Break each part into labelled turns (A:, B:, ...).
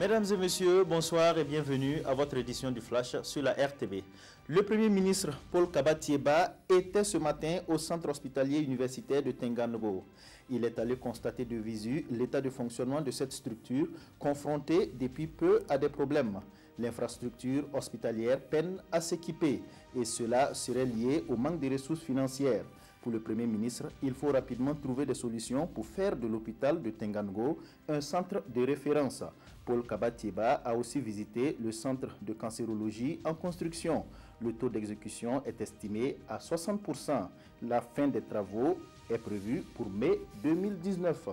A: Mesdames et messieurs, bonsoir et bienvenue à votre édition du Flash sur la RTV. Le Premier ministre Paul Kabatieba était ce matin au centre hospitalier universitaire de Tenganogo. Il est allé constater de visu l'état de fonctionnement de cette structure confrontée depuis peu à des problèmes. L'infrastructure hospitalière peine à s'équiper et cela serait lié au manque de ressources financières. Pour le Premier ministre, il faut rapidement trouver des solutions pour faire de l'hôpital de Tenganogo un centre de référence. Paul Kabatieba a aussi visité le centre de cancérologie en construction. Le taux d'exécution est estimé à 60%. La fin des travaux est prévue pour mai 2019.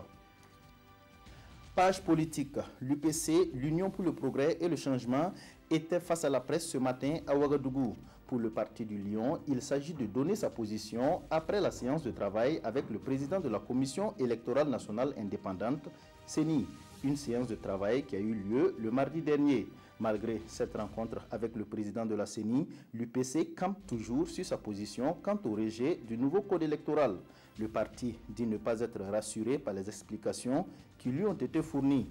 A: Page politique, l'UPC, l'Union pour le progrès et le changement, était face à la presse ce matin à Ouagadougou. Pour le parti du Lion, il s'agit de donner sa position après la séance de travail avec le président de la Commission électorale nationale indépendante, CENI, une séance de travail qui a eu lieu le mardi dernier. Malgré cette rencontre avec le président de la CENI, l'UPC campe toujours sur sa position quant au rejet du nouveau code électoral. Le parti dit ne pas être rassuré par les explications qui lui ont été fournies.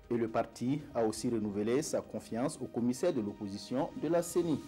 A: Et le parti a aussi renouvelé sa confiance au commissaire de l'opposition de la CENI.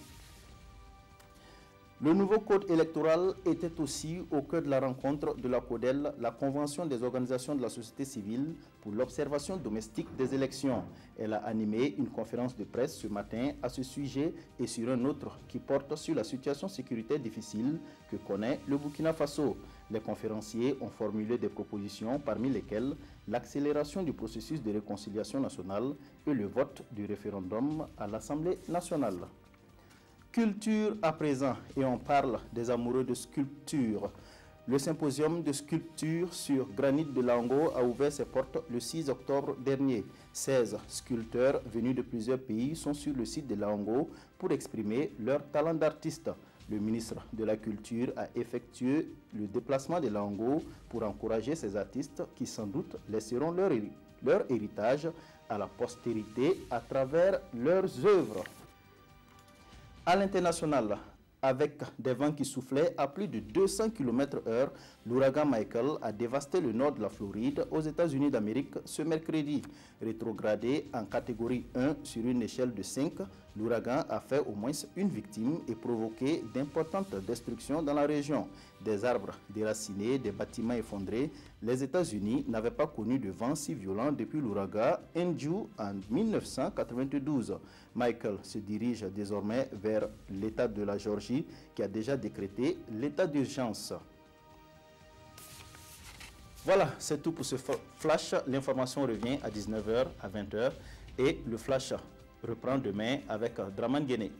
A: Le nouveau code électoral était aussi au cœur de la rencontre de la CODEL, la Convention des organisations de la société civile pour l'observation domestique des élections. Elle a animé une conférence de presse ce matin à ce sujet et sur un autre qui porte sur la situation sécuritaire difficile que connaît le Burkina Faso. Les conférenciers ont formulé des propositions parmi lesquelles l'accélération du processus de réconciliation nationale et le vote du référendum à l'Assemblée nationale. Culture à présent, et on parle des amoureux de sculpture. Le symposium de sculpture sur granit de Laongo a ouvert ses portes le 6 octobre dernier. 16 sculpteurs venus de plusieurs pays sont sur le site de Laongo pour exprimer leur talent d'artiste. Le ministre de la Culture a effectué le déplacement de Laongo pour encourager ces artistes qui sans doute laisseront leur héritage à la postérité à travers leurs œuvres. À l'international, avec des vents qui soufflaient à plus de 200 km/h, l'ouragan Michael a dévasté le nord de la Floride aux États-Unis d'Amérique ce mercredi. Rétrogradé en catégorie 1 sur une échelle de 5, l'ouragan a fait au moins une victime et provoqué d'importantes destructions dans la région. Des arbres déracinés, des bâtiments effondrés. Les États-Unis n'avaient pas connu de vent si violent depuis l'ouragan Andrew en 1992. Michael se dirige désormais vers l'État de la Géorgie qui a déjà décrété l'état d'urgence. Voilà, c'est tout pour ce flash. L'information revient à 19h, à 20h et le flash reprend demain avec Draman Guéné.